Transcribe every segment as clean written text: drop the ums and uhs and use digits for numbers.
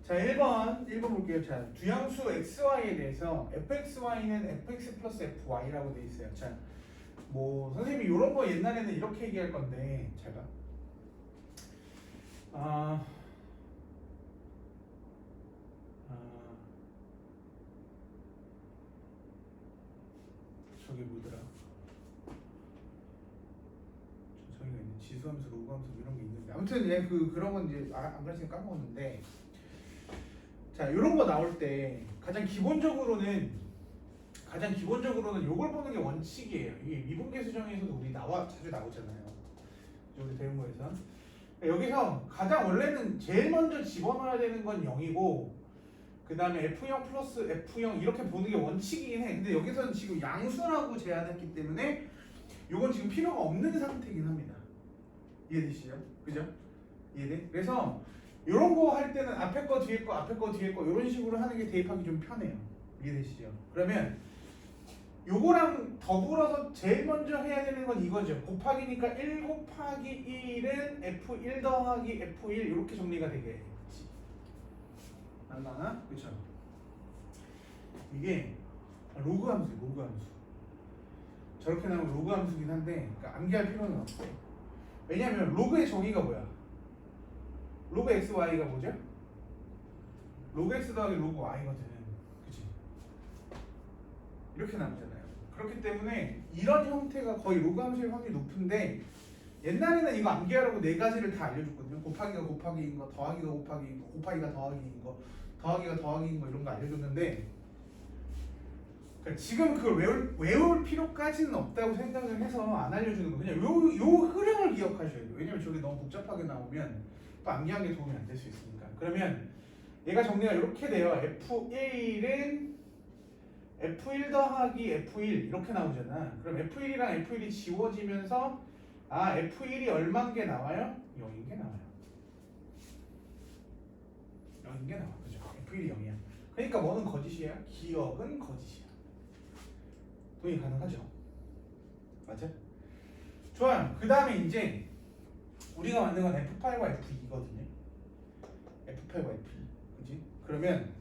자, 1번 볼게요. 자, 두양수 xy에 대해서 fxy는 fx 플러스 fy라고 돼 있어요. 자, 뭐 선생님이 이런 거 옛날에는 이렇게 얘기할 건데 제가 저기 뭐더라? 저기가 있는 지수함수, 로그함수 이런 게 있는데 아무튼 얘 그런 건 이제 안 그랬으니까 까먹었는데 자, 이런 거 나올 때 가장 기본적으로는 요걸 보는 게 원칙이에요. 이게 미분계 수정에서도 우리 자주 나오잖아요. 우리 배운 거에서. 여기서 가장 원래는 제일 먼저 집어넣어야 되는 건 0이고 그 다음에 F0 플러스 F0 이렇게 보는 게 원칙이긴 해. 근데 여기서는 지금 양수라고 제안했기 때문에 요건 지금 필요가 없는 상태이긴 합니다. 이해되시죠? 그죠? 이해돼? 그래서 요런 거 할 때는 앞에 거 뒤에 거 앞에 거 뒤에 거 이런 식으로 하는 게 대입하기 좀 편해요. 이해되시죠? 그러면 요거랑 더불어서 제일 먼저 해야 되는 건 이거죠. 곱하기니까 1 곱하기 1은 F1 더하기 F1 이렇게 정리가 되겠지. 맞나? 그쵸? 이게 로그 함수. 저렇게 나오면 로그 함수긴 한데 그러니까 암기할 필요는 없어요. 왜냐면 로그의 정의가 뭐야? 로그 xy가 뭐죠? 로그 x 더하기 로그 y거든. 그치? 이렇게 나오잖아요. 그렇기 때문에 이런 형태가 거의 로그 함수일 확률이 높은데 옛날에는 이거 암기하라고 네 가지를 다 알려줬거든요. 곱하기가 곱하기인 거, 더하기가 곱하기인 거, 곱하기가 더하기인 거, 더하기가 더하기인 거 이런 거 알려줬는데 그러니까 지금 그걸 외울 필요까지는 없다고 생각을 해서 안 알려주는 거. 그냥 요 흐름을 기억하셔야 돼요. 왜냐면 저게 너무 복잡하게 나오면 또 암기하는 게 도움이 안 될 수 있으니까. 그러면 얘가 정리가 이렇게 돼요. F1은 F1 더하기 F1 이렇게 나오잖아. 그럼 F1이랑 F1이 지워지면서 F1이 얼마인 게 나와요? 0인 게 나와요. 0인 게 나와. 그죠? F1이 0이야. 그러니까 뭐는 거짓이야? 기억은 거짓이야. 동의 가능하죠? 맞아? 좋아요. 그 다음에 이제 우리가 만든 건 F8과 F2거든요. F8과 F2. 그지? 그러면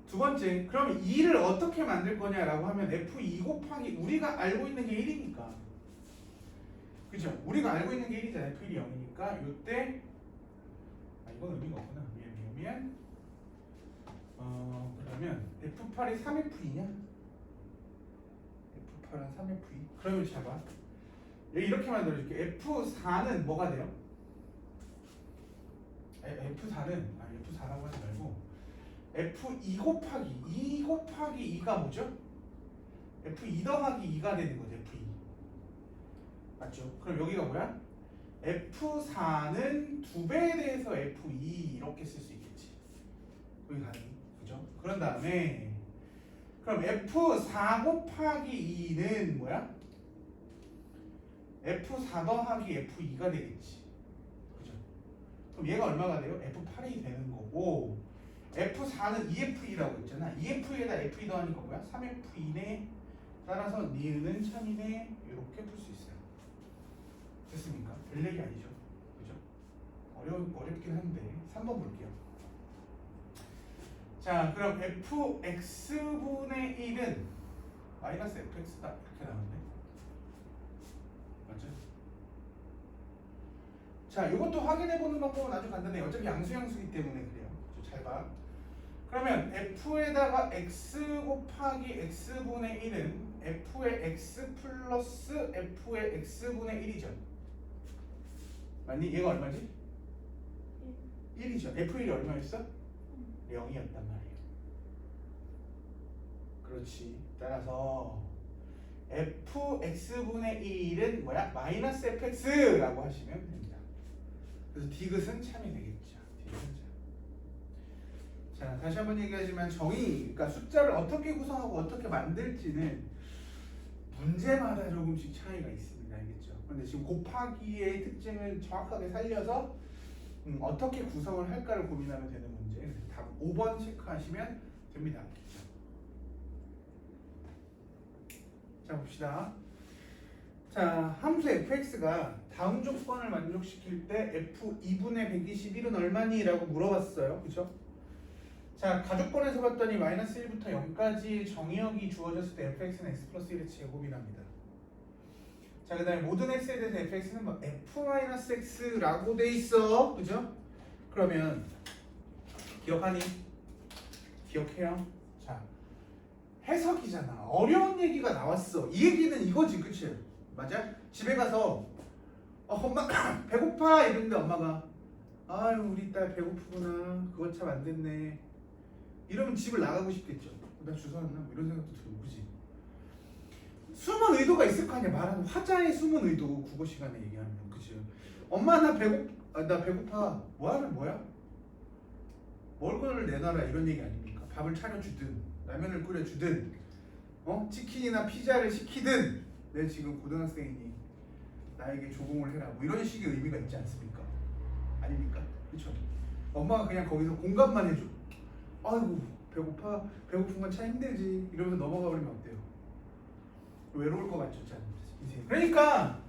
두 번째, 그러면 2를 어떻게 만들 거냐라고 하면 F2 곱하기 우리가 알고 있는 게 1이니까 그죠? 우리가 알고 있는 게 1이잖아요. F1이 0이니까 요때 이건 의미가 없구나. 미안. 그러면 F8이 3F이냐? F8은 3F2. 그러면 잘 봐. 여기 이렇게 만들어줄게. F4는 뭐가 돼요? F4라고 하지 말고 F2 곱하기 2 곱하기 2가 뭐죠? F2 더하기 2가 되는 거죠. F2 맞죠? 그럼 여기가 뭐야? F4는 2배에 대해서 F2 이렇게 쓸 수 있겠지. 여기 가능해. 그죠? 그런 다음에 그럼 F4 곱하기 2는 뭐야? F4 더하기 F2가 되겠지. 그죠? 그럼 얘가 얼마가 돼요? F8이 되는 거고 F4는 2F2라고 했잖아. 2F에다 F2 더하니까 뭐야? 3F2네. 따라서 니은은 참이네. 이렇게 풀 수 있어요. 됐습니까? 별 얘기 아니죠. 그죠? 어렵긴 한데 3번 볼게요. 자, 그럼 fx분의 1은 마이너스 fx다 이렇게 나오네. 맞죠? 자, 이것도 확인해보는 방법은 아주 간단해요. 어차피 양수이기 때문에 그래요. 잘 봐. 그러면 f에다가 x 곱하기 x분의 1은 f의 x 플러스 f의 x분의 1이죠. 맞니? 얘가 얼마지? 1이죠. f1이 얼마였어? 0이었단 말이에요. 그렇지. 따라서 fx분의 1은 뭐야? 마이너스 fx라고 하시면 됩니다. 그래서 디귿은 참이 되겠죠. 디귿은 참. 자, 다시 한번 얘기하지만 그러니까 숫자를 어떻게 구성하고 어떻게 만들지는 문제마다 조금씩 차이가 있습니다. 알겠죠? 그런데 지금 곱하기의 특징을 정확하게 살려서 어떻게 구성을 할까를 고민하면 되는 문제. 답 5번 체크하시면 됩니다. 자, 봅시다. 자, 함수 fx가 다음 조건을 만족시킬 때 f 2분의 121은 얼마니? 라고 물어봤어요. 그죠? 자, 가족권에서 봤더니 마이너스 1부터 0까지 정의역이 주어졌을 때 fx는 x 플러스 1의 제곱이랍니다. 자, 그 다음에 모든 x에 대해서 fx는 뭐 f-x라고 돼 있어. 그죠? 그러면 기억하니? 기억해요? 자, 해석이잖아. 어려운 얘기가 나왔어. 이 얘기는 이거지, 그치? 맞아? 집에 가서 엄마 배고파 이러는데 엄마가 아유 우리 딸 배고프구나 그거 참 안 됐네 이러면 집을 나가고 싶겠죠. 나 주워 왔나? 뭐 이런 생각도 들고 그지? 숨은 의도가 있을 거 아니야. 말하는 화자의 숨은 의도 국어 시간에 얘기하면 그치? 엄마 나 배고파 뭐하면 뭐야? 먹을 거를 내놔라 이런 얘기 아닙니까? 밥을 차려주든 라면을 끓여주든 치킨이나 피자를 시키든 내 지금 고등학생이니 나에게 조공을 해라 뭐 이런 식의 의미가 있지 않습니까? 아닙니까? 그렇죠? 엄마가 그냥 거기서 공감만 해줘. 아이고 배고파 배고픈 건 참 힘들지 이러면서 넘어가 버리면 어때요? 외로울 것 같죠, 참. 그러니까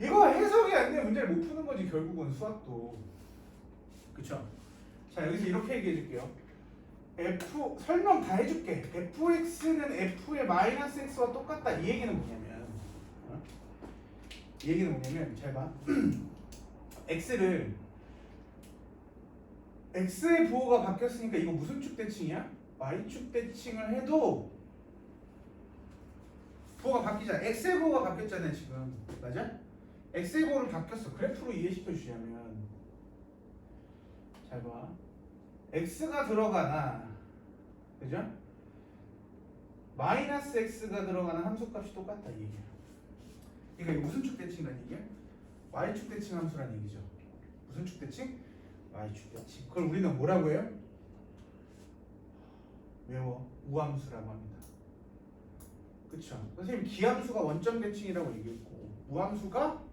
이거 해석이 안 되면 문제를 못 푸는 거지 결국은 수학도. 그렇죠? 자 여기서 이렇게 얘기해 줄게요. f 설명 다 해줄게. fx는 f의 마이너스 x와 똑같다. 이 얘기는 뭐냐면 이 얘기는 뭐냐면 잘 봐. x를 x의 부호가 바뀌었으니까 이거 무슨 축 대칭이야? y축 대칭을 해도 부호가 바뀌잖아. x의 부호가 바뀌었잖아요 지금. 맞아? x의 부호를 바뀌었어. 그래프로 이해시켜 주자면 잘 봐. x가 들어가나 그죠? 마이너스 x가 들어가는 함수값이 똑같다 이 얘기야. 그러니까 이게 무슨 축 대칭이라는 얘기야? y축 대칭 함수라는 얘기죠. 무슨 축 대칭? y축 대칭. 그걸 우리는 뭐라고 해요? 외워. 우함수라고 합니다. 그쵸? 선생님 기함수가 원점 대칭이라고 얘기했고 우함수가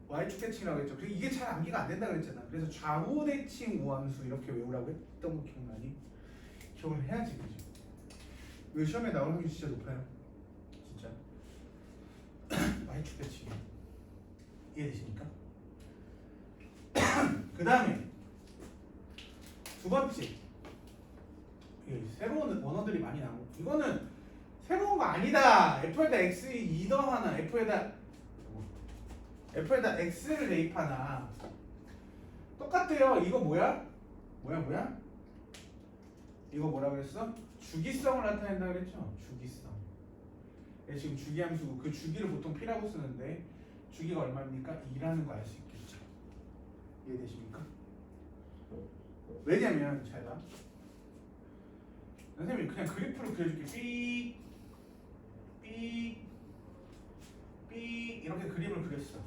y축 대칭이라고 했죠. 이게 잘 암기가 안 된다 그랬잖아. 그래서 좌우 대칭 우함수 이렇게 외우라고 했던 거 기억나니? 기억을 해야지 그죠? 이거 시험에 나올 확률이 진짜 높아요. 진짜. y축 대칭 이해되십니까? 그 다음에 두 번째 새로운 언어들이 많이 나오고 이거는 새로운 거 아니다. f에다 x 2 더하나 f에다 x를 대입하나 똑같아요. 이거 뭐야? 뭐야? 이거 뭐라 그랬어? 주기성을 나타낸다 그랬죠? 주기성. 지금 주기함수고 그 주기를 보통 p라고 쓰는데 주기가 얼마입니까? 2라는 거 알 수 있겠죠? 이해되십니까? 왜냐면 잘 봐. 선생님이 그냥 그래프를 그려줄게. 삐 이렇게 그림을 그렸어.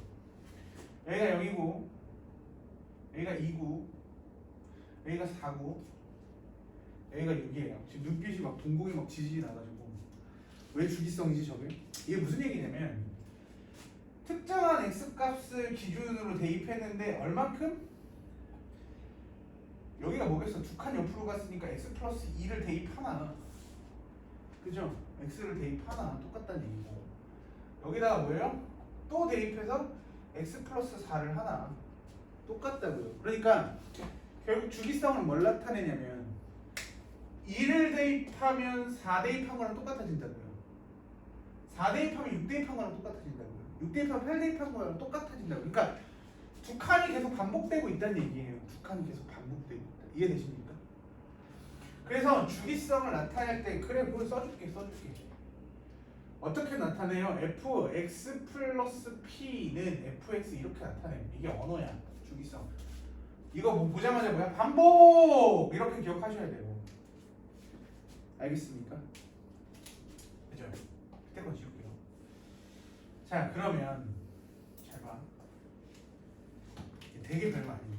여기가 0이고 여기가 2구 여기가 4구 여기가 6이에요. 지금 눈빛이 막 동공이 막 지지이 나가지고 왜 주기성이지 저게? 이게 무슨 얘기냐면 특정한 x값을 기준으로 대입했는데 얼만큼? 여기가 뭐겠어? 두 칸 옆으로 갔으니까 x 플러스 2를 대입하나 그죠? x를 대입하나 똑같다는 얘기고 여기다가 뭐예요? 또 대입해서 x 플러스 4를 하나 똑같다고요. 그러니까 결국 주기성을 뭘 나타내냐면 2를 대입하면 4 대입한 거랑 똑같아진다고요. 4 대입하면 6 대입한 거랑 똑같아진다고요. 6 대입하면 8 대입한 거랑 똑같아진다고요. 그러니까 두 칸이 계속 반복되고 있다는 얘기예요. 두 칸이 계속 반복되고 있다. 이해되십니까? 그래서 주기성을 나타낼 때 그래프를 써줄게. 어떻게 나타내요? fx 플러스 p는 fx 이렇게 나타내요. 이게 언어야. 주기성. 이거 보자마자 뭐야? 반복! 이렇게 기억하셔야 돼요. 알겠습니까? 그죠? 그때 거 지울게요. 자 그러면 잘 봐. 되게 별거 아닌데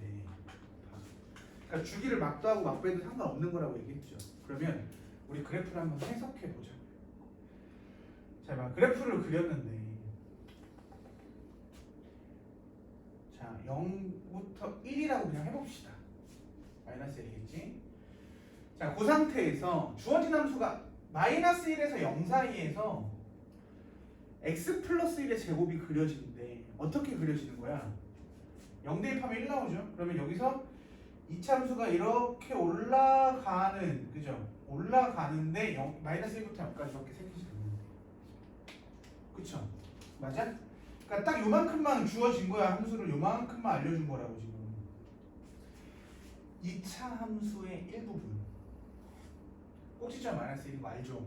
그러니까 주기를 막도 하고 막배도 상관없는 거라고 얘기했죠. 그러면 우리 그래프를 한번 해석해 보자. 자 봐. 그래프를 그렸는데 자 0부터 1이라고 그냥 해봅시다. 마이너스 1이겠지? 자, 그 상태에서 주어진 함수가 마이너스 1에서 0 사이에서 x 플러스 1의 제곱이 그려지는데 어떻게 그려지는 거야? 0 대입하면 1 나오죠. 그러면 여기서 이차함수가 이렇게 올라가는, 그죠? 올라가는데 마이너스 1부터 0까지 이렇게 생기시는 거예요. 그쵸? 맞아? 그러니까 딱 요만큼만 주어진 거야. 함수를 요만큼만 알려준 거라고 지금. 2차 함수의 일부분. 꼭지점 마이너스 1인 거 알죠?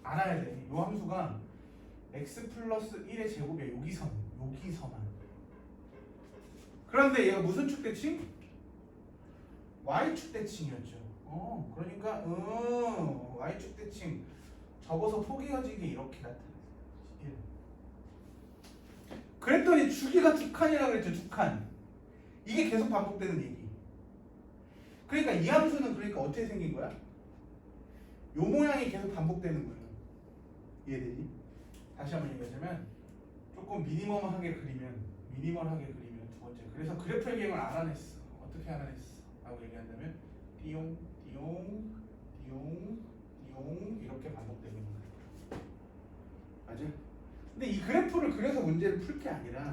알아야 돼. 요 함수가 x 플러스 1의 제곱이야. 여기서만. 그런데 얘가 무슨 축대칭? y축대칭이었죠. 그러니까 y축대칭 접어서 포개어지게 이렇게 나타났어요. 그랬더니 주기가 두 칸이라고 그랬죠. 두 칸. 이게 계속 반복되는 얘기. 그러니까 이 함수는 그러니까 어떻게 생긴 거야? 요 모양이 계속 반복되는 거예요. 이해되니? 다시 한번 얘기하자면 조금 미니멀하게 그리면 두 번째. 그래서 그래프의 개형을 알아냈어. 어떻게 알아냈어? 라고 얘기한다면 띠용 이렇게 반복되는 거예요. 맞아? 근데 이 그래프를 그려서 문제를 풀 게 아니라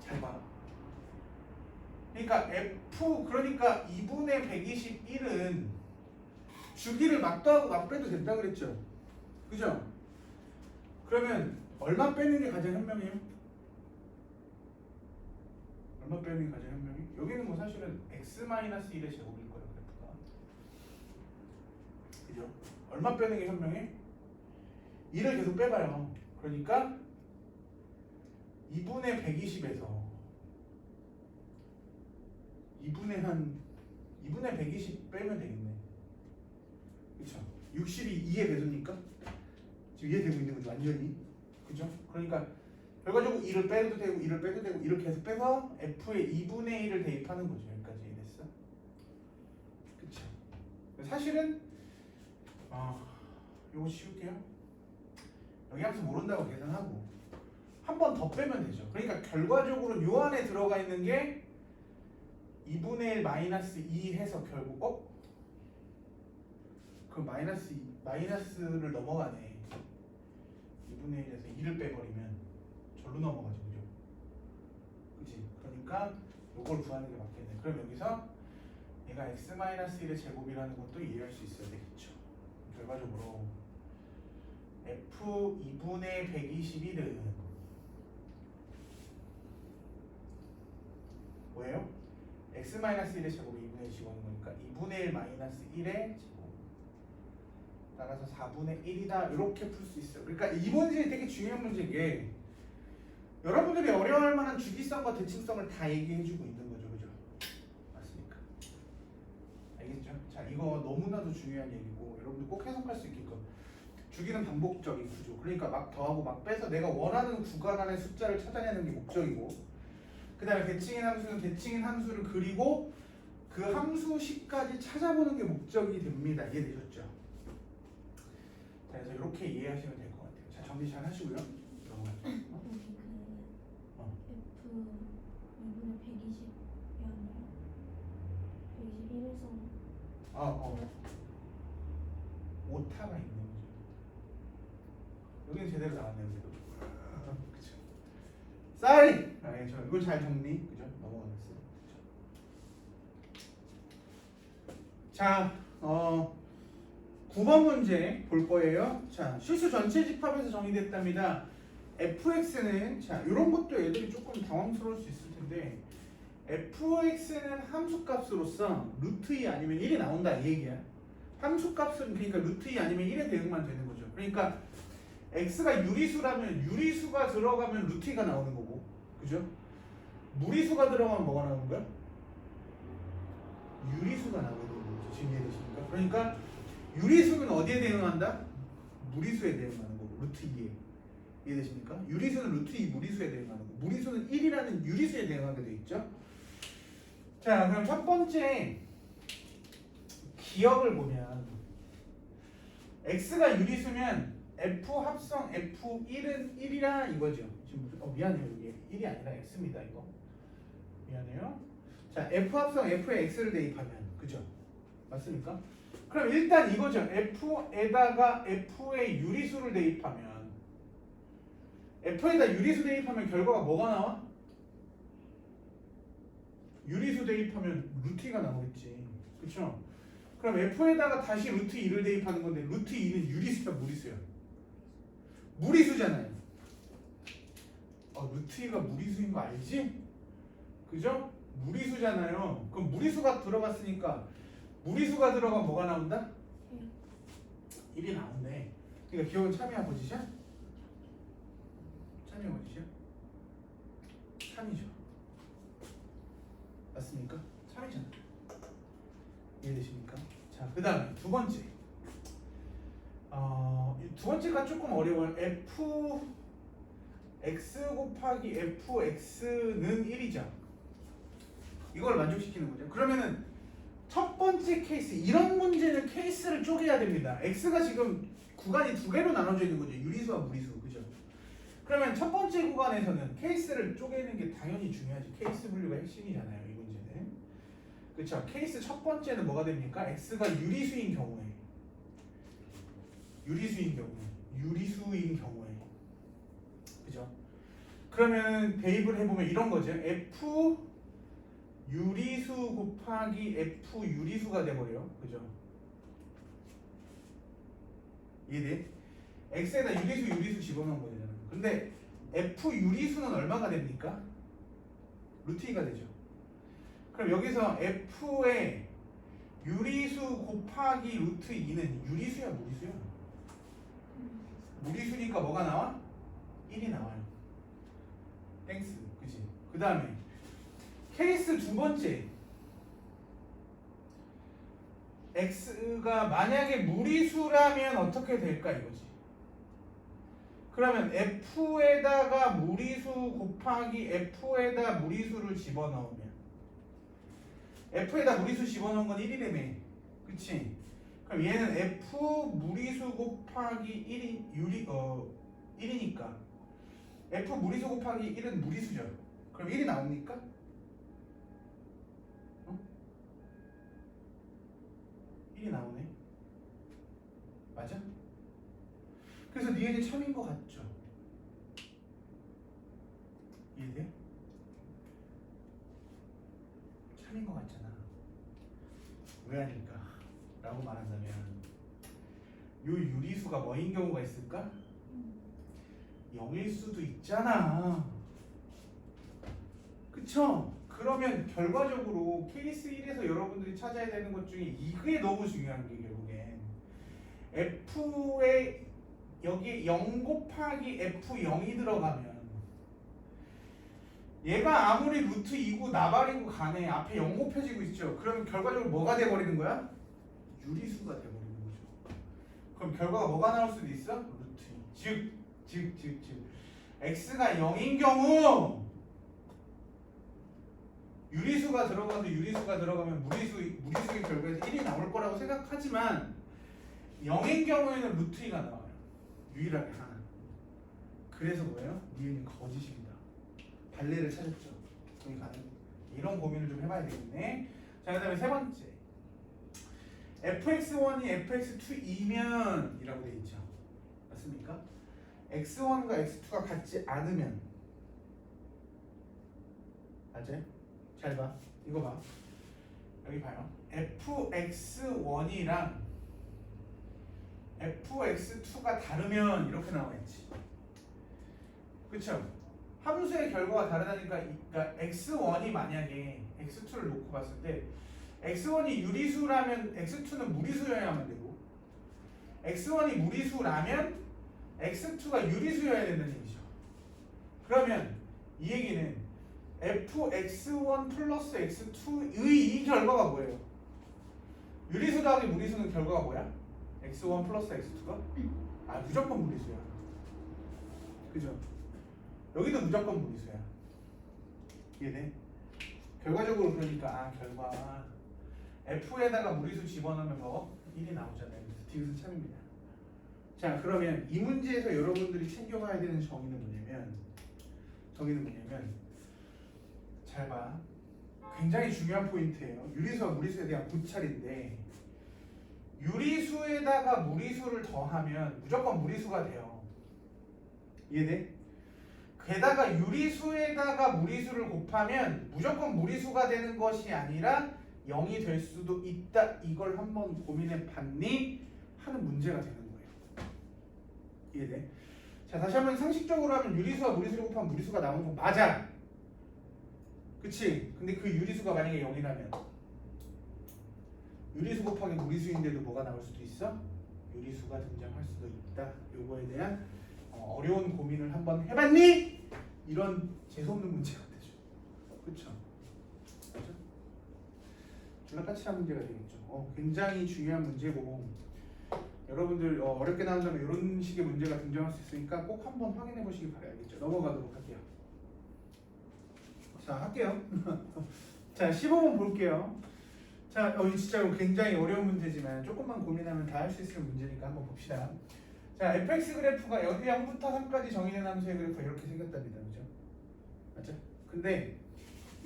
잘 봐. 그러니까 그러니까 2분의 121은 주기를 막더하고 막빼도 된다 그랬죠. 그죠? 그러면 얼마 빼는 게 가장 현명해요? 얼마 빼는 게 가장 현명해? 여기는 뭐 사실은 x-1의 제곱일 거예요. 그래프가. 그죠? 얼마 빼는 게 현명해? 2를 계속 빼봐요. 그러니까 2분의 120에서 2분의 120 빼면 되겠네. 그쵸? 60이 2의 배수니까 지금 이해되고 있는 거죠. 완전히. 그죠? 그러니까 결과적으로 2를 빼도 되고 2를 빼도 되고 이렇게 계속 빼서 F의 2분의 1을 대입하는 거죠. 여기까지 이해됐어? 그쵸? 사실은 요거 씌울게요. 여기 함수 모른다고 계산하고 한 번 더 빼면 되죠. 그러니까 결과적으로 요 안에 들어가 있는 게 2분의 1 마이너스 2 해서 결국 그럼 마이너스를 넘어가네. 2분의 1에서 2를 빼버리면 절로 넘어가죠. 그죠? 그치? 그러니까 요걸 구하는 게 맞겠네. 그럼 여기서 얘가 x-1의 제곱이라는 것도 이해할 수 있어야 되겠죠. 결과적으로 f 2분의 121은 뭐예요? x-1의 제곱이 2분의 1씩 오는 거니까 2분의 1 마이너스 1의 제곱 따라서 4분의 1이다. 이렇게 풀 수 있어요. 그러니까 이 문제는 되게 중요한 문제인 게 여러분들이 어려워할 만한 주기성과 대칭성을 다 얘기해주고 있는 거죠. 그죠? 맞습니까? 알겠죠? 자, 이거 너무나도 중요한 얘기고 여러분들 꼭 해석할 수 있게끔 주기는 반복적인 구조. 그러니까 막 더하고 막 빼서 내가 원하는 구간 안에 숫자를 찾아내는 게 목적이고, 그 다음에 대칭인 함수는 대칭인 함수를 그리고 그 함수식까지 찾아보는 게 목적이 됩니다. 이해되셨죠? 자, 그래서 이렇게 이해하시면 될 것 같아요. 자, 정리 잘 하시고요. 넘어가죠. 여기 F 2분의 120이 아니라 121에서 오타가 있는 거죠. 여기는 제대로 나왔네요. 그쵸. 쌀이! 이걸 잘 정리. 그죠? 넘어가겠어요. 자, 9번 문제 볼 거예요. 자, 실수 전체 집합에서 정의됐답니다. fx는, 자, 이런 것도 애들이 조금 당황스러울 수 있을 텐데, fx는 함수값으로서 루트 2 아니면 1이 나온다 이 얘기야. 함수값은 그러니까 루트 2 아니면 1의 대응만 되는 거죠. 그러니까 x가 유리수라면 유리수가 들어가면 루트 2가 나오는 거고, 그죠? 무리수가 들어가면 뭐가 나오는 거야? 유리수가 나오는 거죠. 지금 이해되십니까? 그러니까 유리수는 어디에 대응한다? 무리수에 대응하는 거고, 루트 2에. 이해되십니까? 유리수는 루트 2 무리수에 대응하는 거고, 무리수는 1이라는 유리수에 대응하게 돼 있죠. 자, 그럼 첫 번째 기억을 보면 x가 유리수면 f 합성 f1은 1이라 이거죠. 지금 미안해요. 이게 1이 아니라 x입니다. 이거 미안해요. 자, f 합성 f에 x를 대입하면, 그죠? 맞습니까? 그럼 일단 이거죠. f에다가 f의 유리수를 대입하면 F에다 유리수 대입하면 결과가 뭐가 나와? 유리수 대입하면 루트 2가 나오겠지. 그쵸? 그럼 F에다가 다시 루트 2를 대입하는 건데 루트 2는 유리수야 무리수야? 무리수잖아요. 루트 2가 무리수인 거 알지? 그죠? 무리수잖아요. 그럼 무리수가 들어갔으니까 무리수가 들어가면 뭐가 나온다? 1이 나온대. 그러니까 기억은 참이야 거짓이야? 참이야 거짓이야? 참이죠. 맞습니까? 참이잖아. 이해되십니까? 자, 그 다음에 두 번째. 두 번째가 조금 어려워요. fx 곱하기 fx는 1이죠. 이걸 만족시키는 거죠. 그러면은 첫 번째 케이스, 이런 문제는 케이스를 쪼개야 됩니다. x가 지금 구간이 두 개로 나눠져 있는 거죠. 유리수와 무리수, 그죠? 그러면 첫 번째 구간에서는 케이스를 쪼개는 게 당연히 중요하지. 케이스 분류가 핵심이잖아요, 이 문제는. 그렇죠? 케이스 첫 번째는 뭐가 됩니까? x가 유리수인 경우에, 유리수인 경우에, 그죠? 그러면 대입을 해보면 이런 거죠. f 유리수 곱하기 f 유리수가 돼버려요, 그죠? 이해돼? x에다 유리수 집어넣은 거잖아요. 근데 f 유리수는 얼마가 됩니까? 루트 2가 되죠. 그럼 여기서 f의 유리수 곱하기 루트 2는 유리수야 무리수야? 무리수니까 뭐가 나와? 1이 나와요. 땡스, 그치? 그 다음에 케이스 두 번째, x가 만약에 무리수라면 어떻게 될까 이거지. 그러면 f에다가 무리수 곱하기 f에다 무리수를 집어넣으면, f에다 무리수 집어넣은 건 1이라며, 그치? 그럼 얘는 f 무리수 곱하기 1이니까 f 무리수 곱하기 1은 무리수죠. 그럼 1이 나옵니까? 1이 나오네. 맞아? 그래서 니은이 참인 것 같죠? 이해돼? 참인 것 같잖아. 왜 아닐까? 라고 말한다면 요 유리수가 뭐인 경우가 있을까? 0일 수도 있잖아. 그쵸? 그러면 결과적으로 케이스 1에서 여러분들이 찾아야 되는 것 중에 이게 너무 중요한 게 결국엔 F에 여기 0 곱하기 F0이 들어가면 얘가 아무리 루트 2고 나발이고 간에 앞에 0 곱해지고 있죠. 그러면 결과적으로 뭐가 돼버리는 거야? 유리수가 돼버리는 거죠. 그럼 결과가 뭐가 나올 수도 있어? 루트 2. 즉 x가 0인 경우 유리수가 들어가면 무리수의 결과에서 1이 나올 거라고 생각하지만 0인 경우에는 루트 2가 나와요. 유일하게 하나. 그래서 뭐예요? 니은이 거짓입니다. 발레를 찾았죠. 이런 고민을 좀 해봐야 되겠네. 자, 그 다음에 세 번째, fx1이 fx2이면 이라고 되어 있죠. 맞습니까? x1과 x2가 같지 않으면, 맞아요? 잘 봐. 이거 봐. 여기 봐요. fx1이랑 fx2가 다르면 이렇게 나와있지. 그쵸? 함수의 결과가 다르다니까, 그러니까 x1이 만약에 x2를 놓고 봤을 때 x1이 유리수라면 x2는 무리수여야만 되고, x1이 무리수라면 x2가 유리수여야 된다는 얘기죠. 그러면 이 얘기는 fx1 플러스 x2의 이 결과가 뭐예요? 유리수 더하기 무리수는 결과가 뭐야? x1 플러스 x2가? 무조건 무리수야. 그죠? 여기도 무조건 무리수야. 이해돼? 결과적으로 그러니까 결과 f에다가 무리수 집어넣으면 뭐 1이 나오잖아요. 그래서 디귿은 참입니다. 자, 그러면 이 문제에서 여러분들이 챙겨가야 되는 정의는 뭐냐면 잘 봐. 굉장히 중요한 포인트예요. 유리수와 무리수에 대한 고찰인데, 유리수에다가 무리수를 더하면 무조건 무리수가 돼요. 이해돼? 게다가 유리수에다가 무리수를 곱하면 무조건 무리수가 되는 것이 아니라 0이 될 수도 있다. 이걸 한번 고민해 봤니? 하는 문제가 되는 거예요. 이해돼? 자, 다시 한번 상식적으로 하면 유리수와 무리수를 곱하면 무리수가 나오는 거 맞아. 그치? 근데 그 유리수가 만약에 0이라면 유리수 곱하기 무리수인데도 뭐가 나올 수도 있어? 유리수가 등장할 수도 있다. 요거에 대한 어려운 고민을 한번 해봤니? 이런 재수없는 문제가 되죠. 그쵸? 맞죠? 졸라 까칠한 문제가 되겠죠. 굉장히 중요한 문제고 여러분들 어렵게 나온다면 이런 식의 문제가 등장할 수 있으니까 꼭 한번 확인해 보시기 바라야겠죠. 넘어가도록 할게요. 자, 할게요. 자, 15번 볼게요. 자, 이거 진짜로 굉장히 어려운 문제지만 조금만 고민하면 다 할 수 있을 문제니까 한번 봅시다. 자, fx 그래프가 0부터 3까지 정의된 함수의 그래프가 이렇게 생겼답니다. 그죠? 맞죠? 근데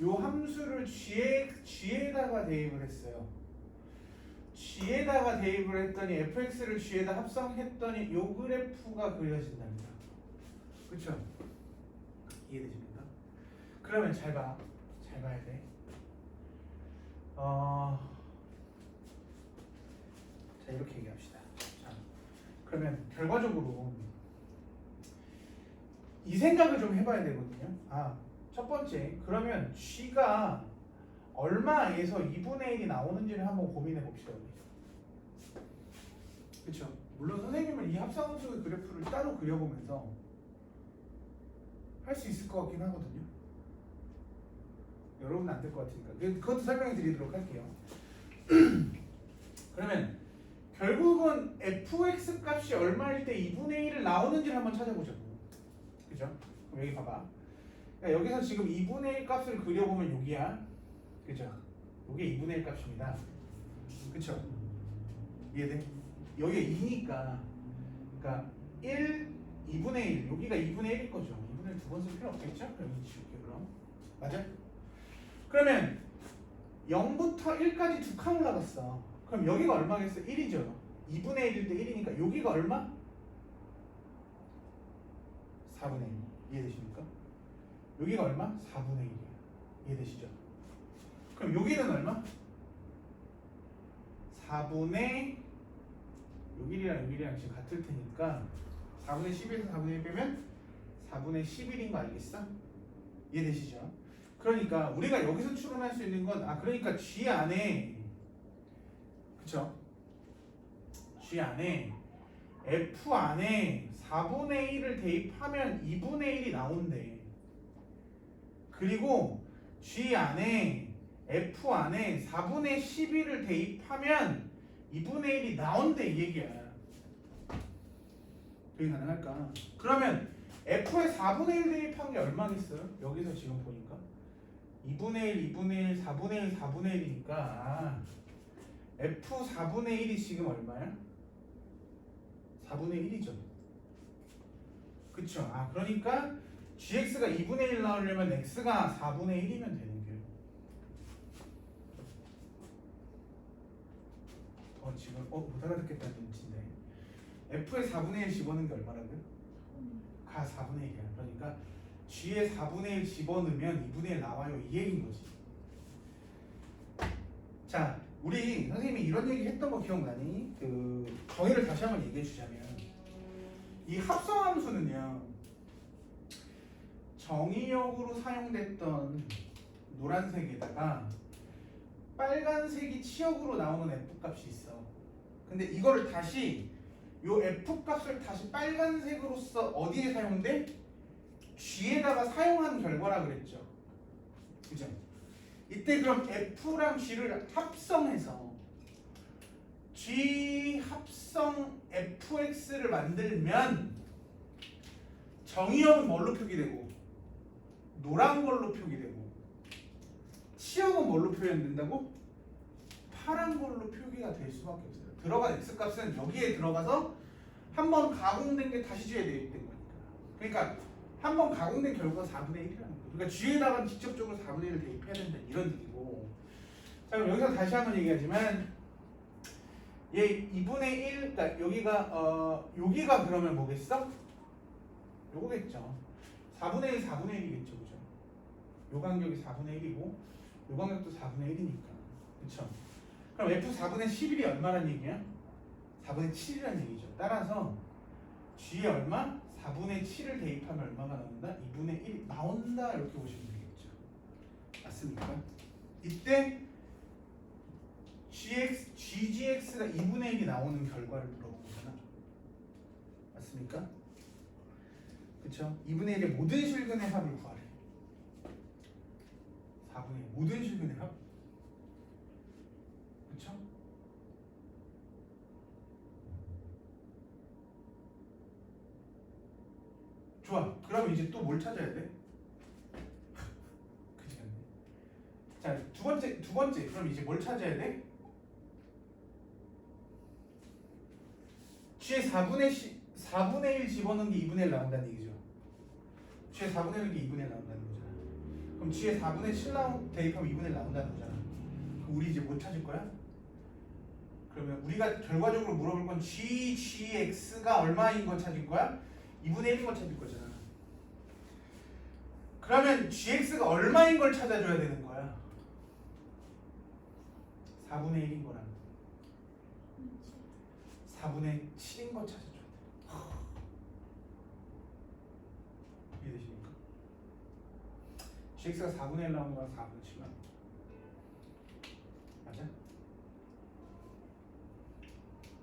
요 함수를 g에다가 대입을 했어요. g에다가 대입을 했더니 fx를 g에다 합성했더니 요 그래프가 그려진답니다. 그쵸? 이해되십니까? 그러면 잘 봐. 잘 봐야 돼. 자, 이렇게 얘기합시다. 자, 그러면 결과적으로 이 생각을 좀 해봐야 되거든요. 첫 번째, 그러면 g가 얼마에서 2분의 1이 나오는지를 한번 고민해 봅시다. 그렇죠? 물론 선생님은 이 합성함수의 그래프를 따로 그려보면서 할 수 있을 것 같긴 하거든요. 여러분은 안 될 것 같으니까 그것도 설명해 드리도록 할게요. 그러면 결국은 fx 값이 얼마일 때 2분의 1을 나오는지를 한번 찾아보자고. 그죠? 그럼 여기 봐봐. 그러니까 여기서 지금 2분의 1 값을 그려보면 여기야. 그죠? 이게 2분의 1 값입니다. 그쵸? 이해돼? 여기가 2니까 그러니까 2분의 1 여기가 2분의 1일 거죠. 2분의 1 두 번 쓸 필요 없겠죠? 여기 지울게 그럼. 맞아? 그러면 0부터 1까지 두 칸 올라갔어. 그럼 여기가 얼마겠어? 1이죠. 2분의 1일 때 1이니까 여기가 얼마? 4분의 1. 이해되십니까? 여기가 얼마? 4분의 1이야. 이해되시죠? 그럼 여기는 얼마? 4분의 여기랑 여기랑 지금 같을 테니까 4분의 10에서 4분의 1 빼면 4분의 11인 거 알겠어? 이해되시죠? 그러니까 우리가 여기서 추론할 수 있는 건 그러니까 G 안에 그쵸? G 안에 F 안에 4분의 1을 대입하면 2분의 1이 나온대. 그리고 G 안에 F 안에 4분의 11을 대입하면 2분의 1이 나온대 이 얘기야. 그게 가능할까? 그러면 F에 4분의 1 대입한 게 얼마겠어요? 여기서 지금 보니까 2분의 1, 2분의 1, 4분의 1, 4분의 1이니까 F 4분의 1이 지금 얼마야? 4분의 1이죠. 그쵸? 그러니까 gx가 2분의 1 나오려면 x가 4분의 1이면 되는 거예요. 지금 못 알아듣겠다는 눈치인데 f에 4분의 1 집어넣은 게 얼마라고요? 가 4분의 1이야. 그러니까 g에 4분의 1 집어넣으면 2분의 1 나와요. 이 얘기인 거지. 자, 우리 선생님이 이런 얘기 했던 거 기억나니? 그 정의를 다시 한번 얘기해 주자면 이 합성함수는요 정의역으로 사용됐던 노란색에다가 빨간색이 치역으로 나오는 F값이 있어. 근데 이거를 다시 요 F값을 다시 빨간색으로서 어디에 사용돼? G에다가 사용한 결과라 그랬죠. 그죠? 이때 그럼 F랑 G를 합성해서 G 합성 fx를 만들면 정의역은 뭘로 표기되고 노란 걸로 표기되고 치역은 뭘로 표현된다고? 파란 걸로 표기가 될 수밖에 없어요. 들어간 x값은 여기에 들어가서 한번 가공된 게 다시 g에 대입된 거니까. 그러니까 한번 가공된 결과가 4분의 1이라는 거예요. 그러니까 g에다가 직접적으로 4분의 1을 대입해야 된다 이런 얘기고. 자, 그럼 여기서 다시 한번 얘기하지만 얘 2분의 1, 그러니까 여기가 그러면 뭐겠어? 요거겠죠. 4분의 1, 4분의 1이겠죠, 그죠? 요 간격이 4분의 1이고 요 간격도 4분의 1이니까, 그쵸? 그럼 F 4분의 11이 얼마란 얘기야? 4분의 7이란 얘기죠. 따라서 G에 얼마? 4분의 7을 대입하면 얼마가 나온다? 2분의 1이 나온다, 이렇게 보시면 되겠죠. 맞습니까? 이때 GGX가 2분의 1이 나오는 결과를 물어본 거잖아. 맞습니까? 그쵸? 2분의 1의 모든 실근의 합을 구하래. 4분의 1 모든 실근의 합. 그쵸? 좋아. 그럼 이제 또 뭘 찾아야 돼? 그지 않네. 자, 두 번째. 그럼 이제 뭘 찾아야 돼? G의 4분의 1 집어넣은 게 2분의 1 나온다는 얘기죠. G의 4분의 1이 2분의 1 나온다는 거잖아. 그럼 G의 4분의 7 대입하면 2분의 1 나온다는 거잖아. 그럼 우리 이제 뭐 찾을 거야? 그러면 우리가 결과적으로 물어볼 건 GGX가 얼마인 걸 찾을 거야? 2분의 1인 걸 찾을 거잖아. 그러면 GX가 얼마인 걸 찾아줘야 되는 거야? 4분의 1인 거랑 4분의 7인 걸 찾아줘야 돼. 이해되십니까? GX가 4분의 1 나오는 거랑 4분의 7 나오는 거 맞아?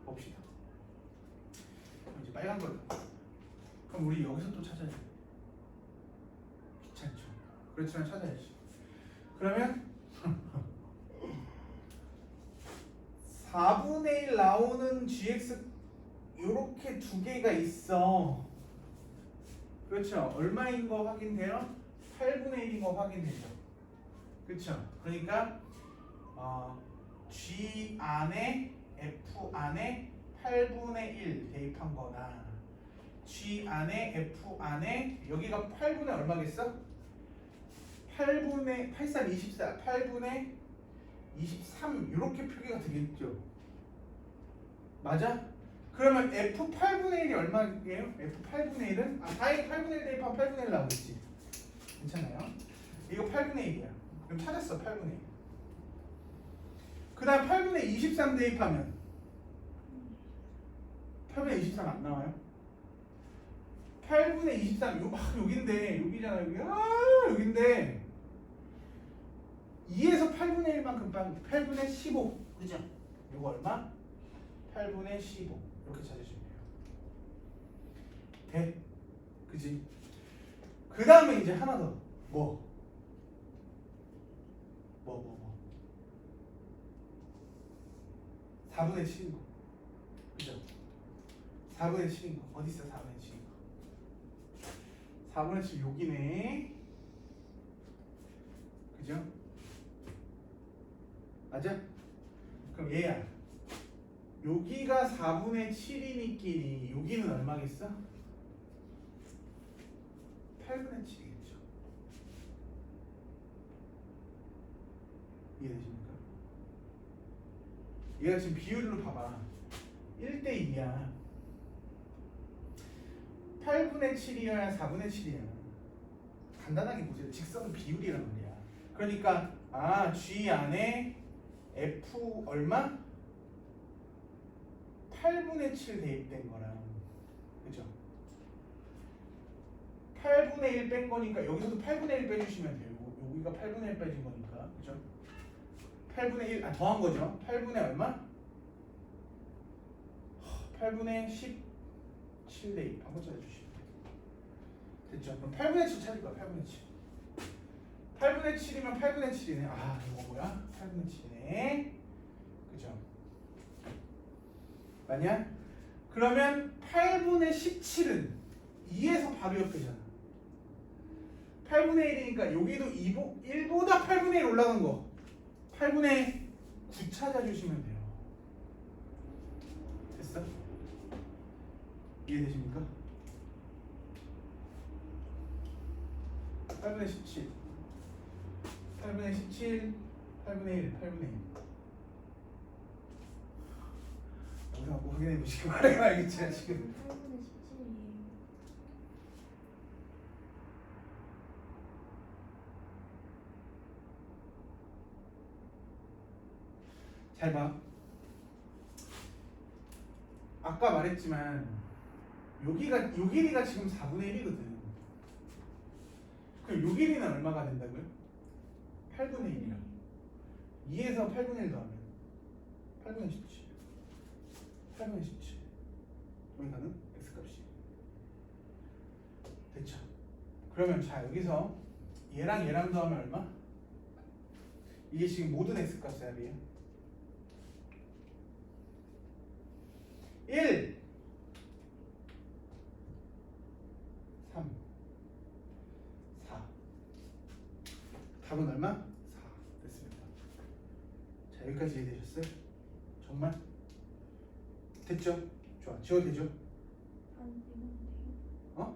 봅시다. 그럼 이제 빨간 걸로. 그럼 우리 여기서 또 찾아야 돼. 귀찮죠. 그렇지만 찾아야지. 그러면 4분의 1 나오는 GX 요렇게 두 개가 있어. 그렇죠. 얼마인 거 확인돼요? 8분의 1인 거 확인되죠. 그렇죠. 그러니까 G 안에 F 안에 8분의 1 대입한 거나 G 안에 F 안에 여기가 8분의 얼마겠어? 8분의 83, 24, 8분의 23 이렇게 표기가 되겠죠. 맞아? 그러면 F 8분의 1이 얼마예요? F 8분의 1은 다행히 8분의 1 대입하면 8분의 1 나오겠지. 괜찮아요? 이거 8분의 1이야. 그럼 찾았어. 8분의 1. 그 다음 8분의 23 대입하면 8분의 23 안 나와요? 8분의 23 여긴데 여기잖아 여기. 여긴데 2에서 8분의 1만큼 빵 8분의 15 그죠? 이거 얼마? 8분의 15 이렇게 찾으시면 돼요. 돼? 그지? 그 다음에 이제 하나 더 뭐? 4분의 7인 거 그죠? 4분의 7인 거 어디 있어 4분의 7인 거 4분의 7 여기네 그죠? 맞아? 그럼 얘야 여기가 4분의 7이니끼리 여기는 얼마겠어? 8분의 7이겠죠. 이해되십니까? 얘가 지금 비율로 봐봐 1대 2야 8분의 7이어야 4분의 7이야 간단하게 보세요. 직선 비율이란 말이야. 그러니까 G 안에 F 얼마? 8분의 7 대입된 거랑 그죠? 8분의 1 뺀 거니까 여기서도 8분의 1 빼주시면 돼요. 여기가 8분의 1 빼진 거니까 그죠? 8분의 1 더한 거죠. 8분의 얼마? 8분의 17 대입 한번 찾아주시면 돼요. 됐죠? 그럼 8분의 7 찾을 거야. 8분의 7 8분의 7이면 8분의 7이네. 이거 뭐야? 8분의 7이네. 그죠? 맞냐? 그러면 8분의 17은 2에서 바로 옆이잖아. 8분의 1이니까 여기도 1보다 8분의 1 올라간 거 8분의 9 찾아주시면 돼요. 됐어? 이해되십니까? 8분의 17 8분의 17 8분의 1 8분의 1 여기서 한번 확인해 보시기 바라요. 알겠지? 지금 8분의 17이에요. 잘 봐. 아까 말했지만 요 길이가 지금 4분의 1이거든. 그럼 요 길이는 얼마가 된다고요? 8분의 1이야. 2에서 8분의 1 더하면 8분의 17. 8분의 17. 여기가는 x값이. 됐죠? 그러면 자 여기서 얘랑 얘랑 더하면 얼마? 이게 지금 모든 x값 값이에요. 1 3 4 답은 얼마? 4 됐습니다. 자 여기까지 이해되셨어요? 정말? 됐죠? 좋아 지워도 되죠? 안 되면 돼요. 어?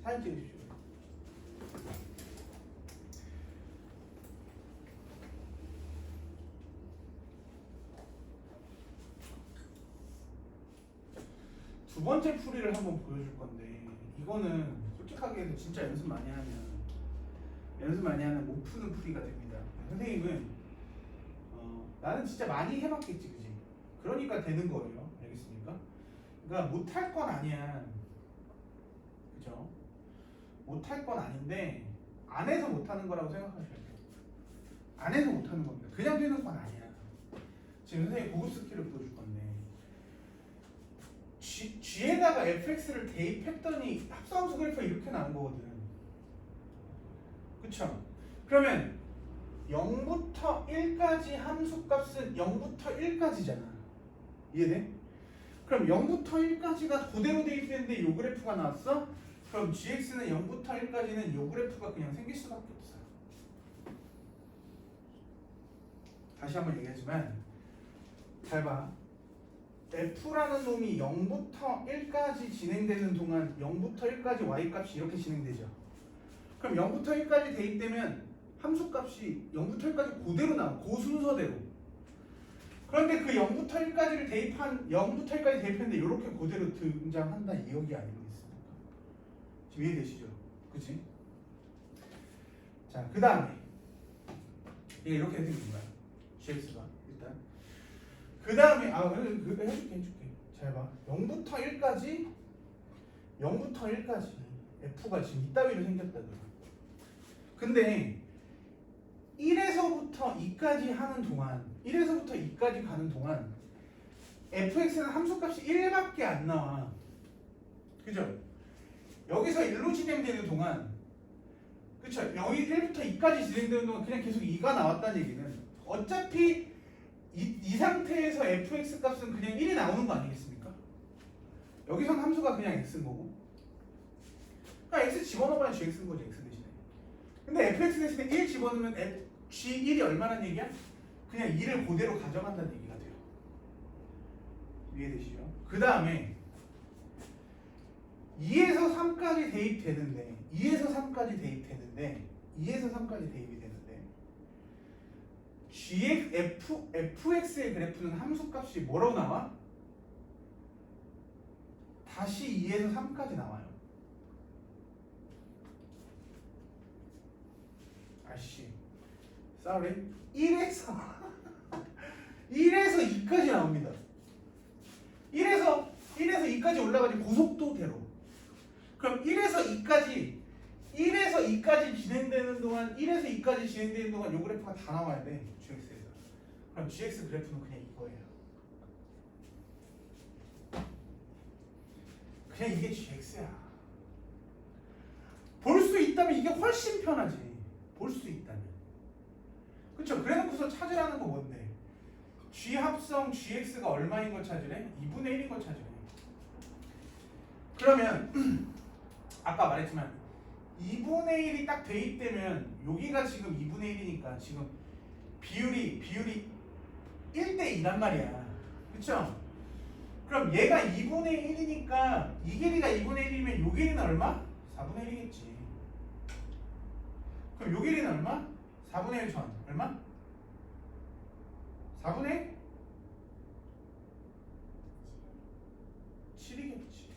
사진 찍으십시오. 두 번째 풀이를 한번 보여줄 건데 이거는 솔직하게 해서 진짜 연습 많이 하면 못 푸는 풀이가 됩니다. 선생님은 나는 진짜 많이 해봤겠지, 그지? 그러니까 되는 거예요. 알겠습니까? 그러니까 못할 건 아니야, 그죠? 못할 건 아닌데 안 해서 못하는 거라고 생각하셔야 돼요. 안 해서 못하는 겁니다. 그냥 되는 건 아니야. 지금 선생님 고급 스킬을 보여줄 건데 G에다가 fx를 대입했더니 합성함수 그래프가 이렇게 나온 거거든. 그쵸? 그러면 0부터 1까지 함수값은 0부터 1까지잖아. 이해돼? 그럼 0부터 1까지가 그대로 대입했는데 요 그래프가 나왔어? 그럼 gx는 0부터 1까지는 요 그래프가 그냥 생길 수밖에 없어요. 다시 한번 얘기하지만 잘 봐. f라는 놈이 0부터 1까지 진행되는 동안 0부터 1까지 y값이 이렇게 진행되죠. 그럼 0부터 1까지 대입되면 함수값이 0부터 1까지 그대로 나와. 그 순서대로. 그런데 그 0부터 1까지를 대입한 0부터 1까지 대입했는데 이렇게 그대로 등장한다 이 얘기 아니겠습니까? 지금 이해되시죠? 그치? 자, 그 다음에 얘가 이렇게 생긴 거야. gx가 일단 그 다음에 해줄게 잘 봐. 0부터 1까지 f가 지금 이따위로 생겼다고요. 근데 1에서부터 2까지 하는 동안 1에서부터 2까지 가는 동안 fx는 함수값이 1밖에 안 나와. 그죠? 여기서 1로 진행되는 동안 그쵸? 여기 1부터 2까지 진행되는 동안 그냥 계속 2가 나왔다는 얘기는 어차피 이 상태에서 fx 값은 그냥 1이 나오는 거 아니겠습니까? 여기선 함수가 그냥 x인 거고 그러니까 x 집어넣으면 gx인 거지 x 대신에. 근데 fx 대신에 1 집어넣으면 g1이 얼마나 얘기야? 그냥 2를 그대로 가져간다는 얘기가 돼요. 이해되시죠? 그 다음에 2에서 3까지 대입되는데 2에서 3까지 대입이 되는데 fx의 그래프는 함수값이 뭐라고 나와? 다시 2에서 3까지 나와요. 아씨, sorry. 1에서 2까지 나옵니다. 1에서 2까지 올라가지 고속도대로. 그럼 1에서 2까지 진행되는 동안 요 그래프가 다 나와야 돼. gx에서. 그럼 gx 그래프는 그냥 이거예요. 그냥 이게 gx야. 볼 수 있다면 이게 훨씬 편하지. 볼 수 있다면. 그쵸? 그래놓고서 찾으라는 거 뭔데? g 합성 gx가 얼마인 걸 찾으래? 2분의 1인 걸 찾으래. 그러면 아까 말했지만 2분의 1이 딱 대입되면 여기가 지금 2분의 1이니까 지금 비율이 1대 2란 말이야. 그쵸? 그럼 얘가 2분의 1이니까 이 길이가 2분의 1이면 요 길이는 얼마? 4분의 1이겠지. 그럼 요 길이는 얼마? 4분의 1 전. 얼마? 4분의 7이겠지.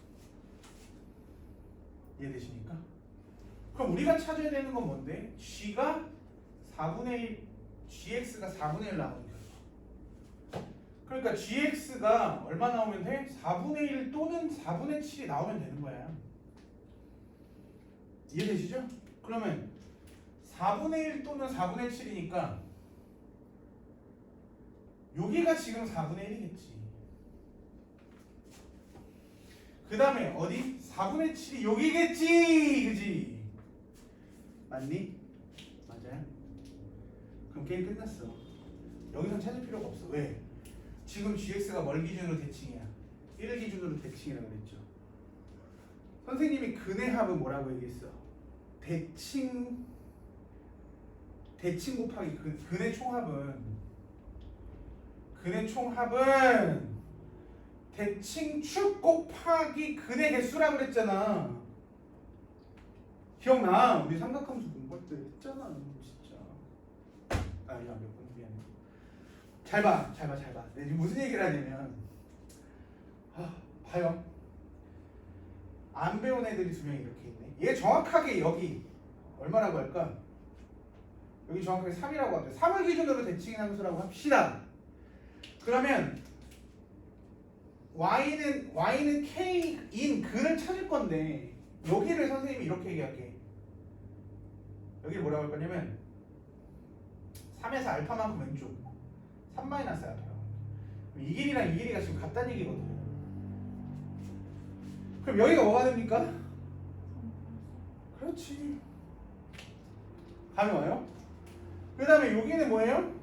이해되십니까? 그럼 우리가 찾아야 되는 건 뭔데? g가 4분의 1, gx가 4분의 1 나오는 결과. 그러니까 gx가 얼마 나오면 돼? 4분의 1 또는 4분의 7이 나오면 되는 거야. 이해되시죠? 그러면 4분의 1 또는 4분의 7이니까 여기가 지금 4분의 1이겠지. 그 다음에 어디? 4분의 7이 여기겠지. 그지? 맞니? 맞아요? 그럼 게임 끝났어. 여기선 찾을 필요가 없어. 왜? 지금 gx가 뭘 기준으로 대칭이야? 1을 기준으로 대칭이라고 그랬죠. 선생님이 근의 합은 뭐라고 얘기했어? 대칭 곱하기 근의 총합은 대칭축 곱하기 근의 개수라고 그랬잖아. 기억나? 우리 삼각함수 공부할 때 했잖아. 진짜. 야, 몇 번 미안해. 잘 봐. 내가 지금 무슨 얘기를 하냐면, 봐요. 안 배운 애들이 두 명이 이렇게 있네. 얘 정확하게 여기 얼마라고 할까? 여기 정확하게 3이라고 하죠. 3을 기준으로 대칭인 함수라고 합시다. 그러면 y는 k인 근을 찾을 건데 여기를 선생님이 이렇게 얘기할게. 여기를 뭐라고 할 거냐면 3에서 알파만큼 왼쪽 3 마이너스 알파. 이 길이랑 이 길이가 지금 같다는 얘기거든요. 그럼 여기가 뭐가 됩니까? 그렇지. 감이 와요? 그 다음에 여기는 뭐예요?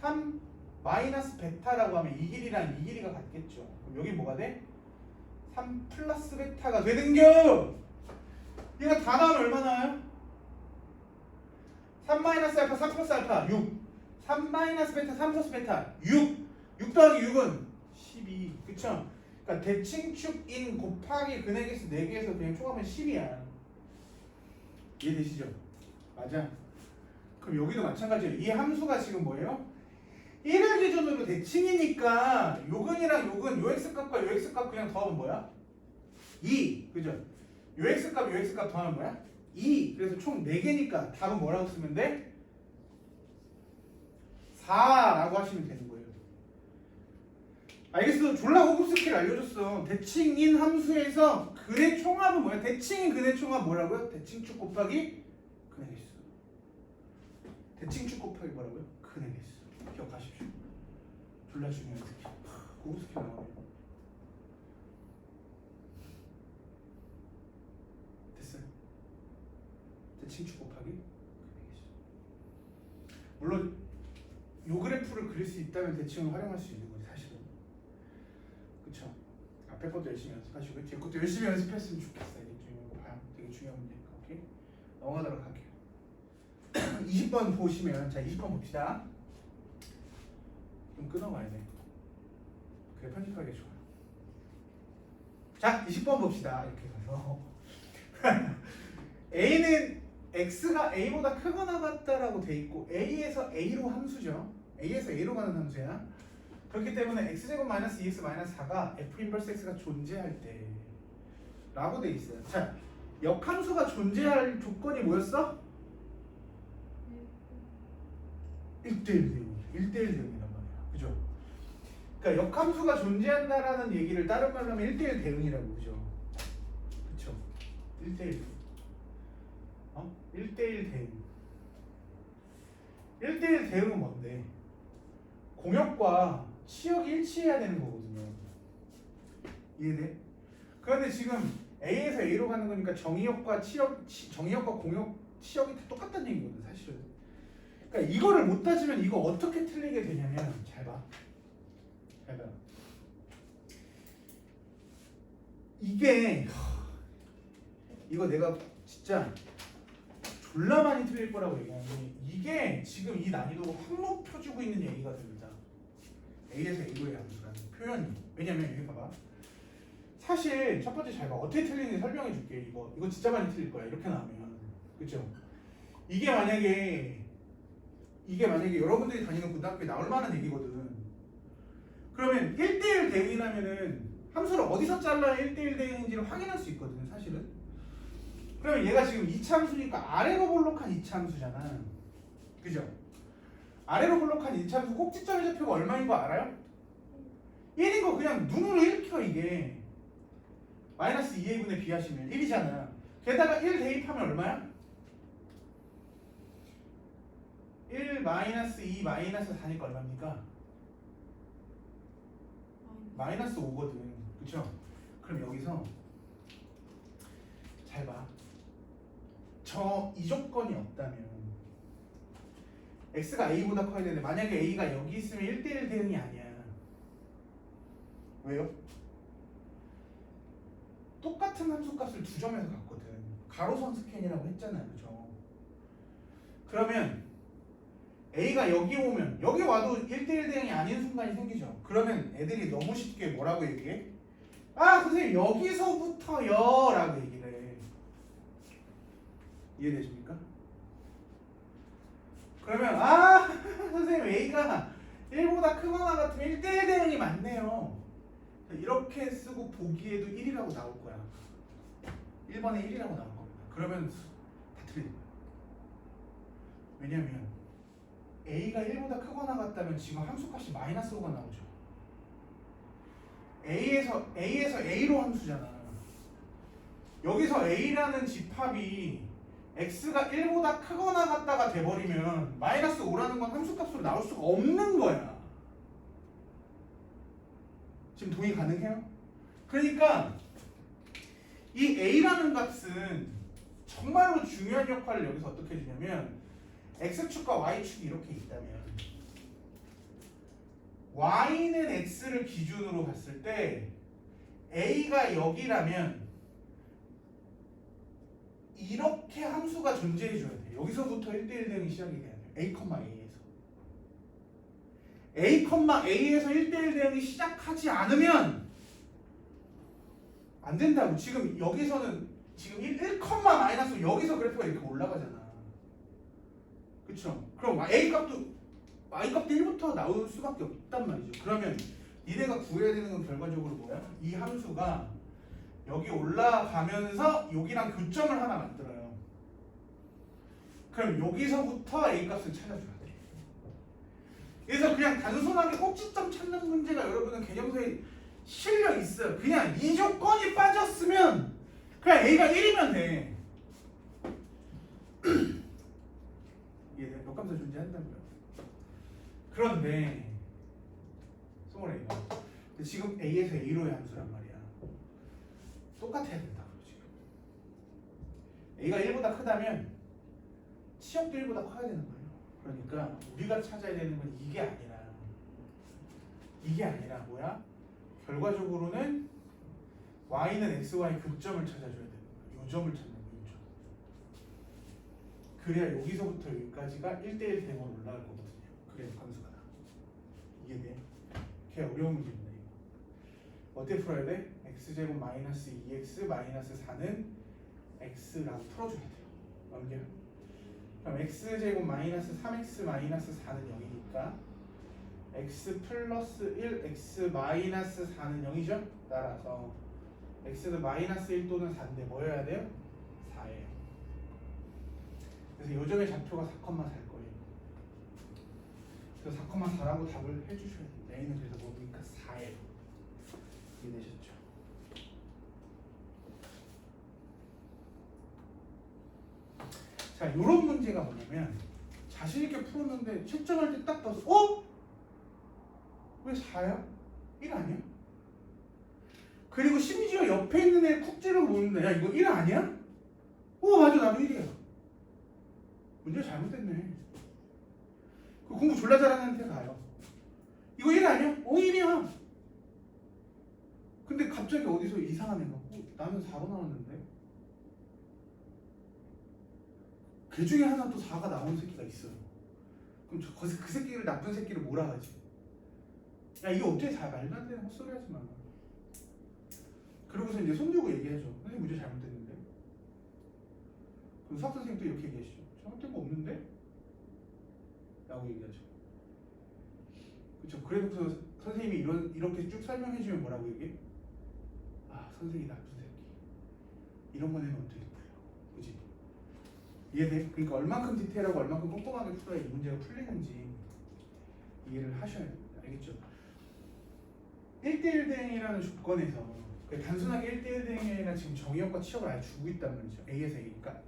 3 마이너스 베타라고 하면 이 길이랑 이 길이가 같겠죠. 그럼 여기 뭐가 돼? 3 플러스 베타가 되는겨. 얘가 다 나오면 얼마 나와요? 3 마이너스 알파 3 플러스 알파 6. 3 마이너스 베타 3 플러스 베타 6 더하기 6은 12. 그쵸? 그러니까 대칭축인 곱하기 근의 개수 4개에서 그냥 총합은 10이야. 이해되시죠? 맞아. 그럼 여기도 마찬가지예요. 이 함수가 지금 뭐예요? 1을 기준으로 대칭이니까 요근이랑 요근, 요 x값과 요 x값 그냥 더하면 뭐야? 2. 그죠? 요 x값, 요 x값 더하면 뭐야? 2. 그래서 총 4개니까 답은 뭐라고 쓰면 돼? 4라고 하시면 되는 거예요. 알겠어? 졸라 고급 스킬 알려줬어. 대칭인 함수에서 근의 총합은 뭐야? 대칭인 근의 총합 뭐라고요? 대칭축 곱하기 근의 개수. 대칭축 곱하기 뭐라고요? 근의 개수. 기억하십시오. 졸라 중요한 스킬. 고급 스킬 나오네요. 됐어요. 대칭축 곱하기 근의 개수. 물론 요 그래프를 그릴 수 있다면 대칭을 활용할 수 있는 거지 사실은. 그쵸? 앞에 것도 열심히 연습하시고 뒤에 것도 열심히 연습했으면 좋겠어요. 이게 중요한 거 봐요. 되게 중요한 문제니까. 오케이? 넘어가도록 할게요. 20번 보시면, 자 20번 봅시다. 좀 끊어가야 돼. 그래 편집하기 좋아요. 자 20번 봅시다. 이렇게 가서 A는 X가 A보다 크거나 같다라고 돼 있고 A에서 A로 함수죠. A에서 A로 가는 함수야. 그렇기 때문에 X제곱 마이너스 2X 마이너스 4가 F 인버스 X가 존재할 때 라고 돼 있어요. 자 역함수가 존재할 조건이 뭐였어? 1대1 대응. 1대1 대응이란 말이야. 그죠? 그러니까 역함수가 존재한다라는 얘기를 다른 말로 하면 1대1 대응이라고. 그죠? 그쵸? 1대1 1대1 대응. 1대1 대응은 뭔데? 공역과 치역이 일치해야 되는 거거든요. 이해돼? 그런데 지금 A에서 A로 가는 거니까 정의역과 정의역과 공역, 치역이 다 똑같다는 얘기거든 사실은. 그러니까 이거를 못 따지면 이거 어떻게 틀리게 되냐면 잘 봐. 이거 내가 진짜 졸라 많이 틀릴 거라고 얘기하는데 이게 지금 이 난이도를 확 높여주고 있는 얘기가 됩니다. A에서 A로의 함수라는 표현이. 왜냐면 여기 봐봐. 사실 첫 번째 잘 봐. 어떻게 틀리는지 설명해 줄게. 이거 진짜 많이 틀릴 거야. 이렇게 나오면. 그쵸? 이게 만약에 여러분들이 다니는 고등학교에 나올 만한 얘기거든. 그러면 1대1 대응이라면은 함수를 어디서 잘라야 1대1 대응인지를 확인할 수 있거든요. 사실은. 그러면 얘가 지금 2차 함수니까 아래로 볼록한 2차 함수잖아. 그죠? 아래로 블록한 이차함수 꼭지점의 좌표가 얼마인 거 알아요? 1인 거 그냥 눈으로 읽혀 이게. 마이너스 2a분의 b 하시면 1이잖아. 게다가 1 대입하면 얼마야? 1 마이너스 2 마이너스 4니까 얼마입니까? 마이너스 5거든. 그쵸? 그럼 여기서 잘 봐. 저 이 조건이 없다면 x가 a보다 커야 되는데 만약에 a가 여기 있으면 1대1 대응이 아니야. 왜요? 똑같은 함수값을 두 점에서 갖거든. 가로선 스캔이라고 했잖아요. 그죠? 그러면 a가 여기 오면 여기 와도 1대1 대응이 아닌 순간이 생기죠. 그러면 애들이 너무 쉽게 뭐라고 얘기해? 아 선생님 여기서부터요 라고 얘기를 해. 이해되십니까? 그러면 아 선생님 a가 1보다 크거나 같으면 1대1 대응이 맞네요. 이렇게 쓰고 보기에도 1이라고 나올 거야. 1번에 1이라고 나올 겁니다. 그러면 다 틀린 거야. 왜냐면 a가 1보다 크거나 같다면 지금 함수값이 마이너스 5가 나오죠. a에서 a로 함수잖아. 여기서 a라는 집합이 x가 1보다 크거나 같다가 돼버리면 마이너스 5라는 건 함수값으로 나올 수가 없는 거야. 지금 동의 가능해요? 그러니까 이 a라는 값은 정말로 중요한 역할을 여기서 어떻게 해주냐면 x축과 y축이 이렇게 있다면 y는 x를 기준으로 봤을 때 a가 여기라면 이렇게 함수가 존재해줘야 돼. 여기서부터 1대1 대응이 시작이 돼야 돼. a에서 1대1 대응이 시작하지 않으면 안 된다고. 지금 여기서는 지금 1, 마이너스 여기서 그래프가 이렇게 올라가잖아. 그쵸? 그럼 y값도 1부터 나올 수밖에 없단 말이죠. 그러면 니네가 구해야 되는 건 결과적으로 뭐야? 이 함수가 여기 올라가면서 여기랑 교점을 하나 만들어요. 그럼 여기서부터 a값을 찾아줘야 돼. 그래서 그냥 단순하게 꼭지점 찾는 문제가 여러분은 개념서에 실려 있어요. 그냥 이 조건이 빠졌으면 그냥 a가 1이면 돼. 이게 역감사 존재한다고요. 그런데 송월이가 지금 a에서 a로의 함수란 말이야. 똑같아야 된다고 지금. a가 1보다 크다면 치역도 1보다 커야 되는 거예요. 그러니까 우리가 찾아야 되는 건 이게 아니라 뭐야? 결과적으로는 y는 xy 교점을 찾아줘야 되는 거야. 요점을 찾는 거야. 요점. 그래야 여기서부터 여기까지가 1대1 대응으로 올라갈 거거든요. 그래야 함수가 나. 이해돼? 걔 어려운 문제입니다. 이거. 어떻게 풀어야 돼? x제곱 마이너스 2x 마이너스 4는 x라고 풀어줘야 돼요. 넘겨. 그럼 x제곱 마이너스 3x 마이너스 4는 0이니까 x 플러스 1 x 마이너스 4는 0이죠? 따라서 x는 마이너스 1 또는 4인데 뭐여야 돼요? 4예요. 그래서 요점의 좌표가 4,4일 거예요. 그래서 4,4라고 답을 해주셔야 돼요. a는 그래서 뭡니까? 4예요. 이해되셨죠? 자, 이런 문제가 뭐냐면 자신 있게 풀었는데 채점할 때 딱 봐서 왜 4야? 1 아니야? 그리고 심지어 옆에 있는 애 쿡지를 보는데 야 이거 1 아니야? 맞아 나도 1이야. 문제 잘못됐네. 그 공부 졸라 잘하는 애한테 가요. 이거 1 아니야? 1이야. 근데 갑자기 어디서 이상한 애가 나는 4로 나왔는데 걔 중에 하나 또 4가 나오는 새끼가 있어요. 그럼 그 새끼를 나쁜 새끼를 뭐라 하지? 야 이게 어떻게 다 말도 안 되는 헛소리 하지 마. 그러고서 이제 손 들고 얘기하죠. 선생님 문제 잘못됐는데. 그럼 수학 선생님도 이렇게 얘기하시죠. 잘못된 거 없는데? 라고 얘기하죠. 그렇죠. 그래서 선생님이 이렇게 쭉 설명해주면 뭐라고 얘기해? 아 선생님이 나쁜 새끼. 이런 거는 어떻게 풀려? 그지? 이해돼? 그러니까 얼만큼 디테일하고 얼만큼 꼼꼼하게 풀어야 이 문제가 풀리는지 이해를 하셔야 됩니다. 알겠죠? 1대1 대응이라는 조건에서 단순하게 1대1 대응이 지금 정의역과 치역을 아예 주고 있단 말이죠. A에서 A니까.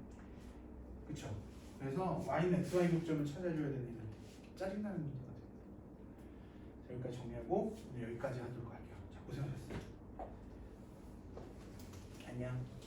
그쵸? 그래서 Y는 XY 목점을 찾아줘야 되는 일은 짜증나는 문제가 됩니다. 자, 여기까지 정리하고 오늘 여기까지 하도록 할게요. 자, 고생하셨어요. 안녕.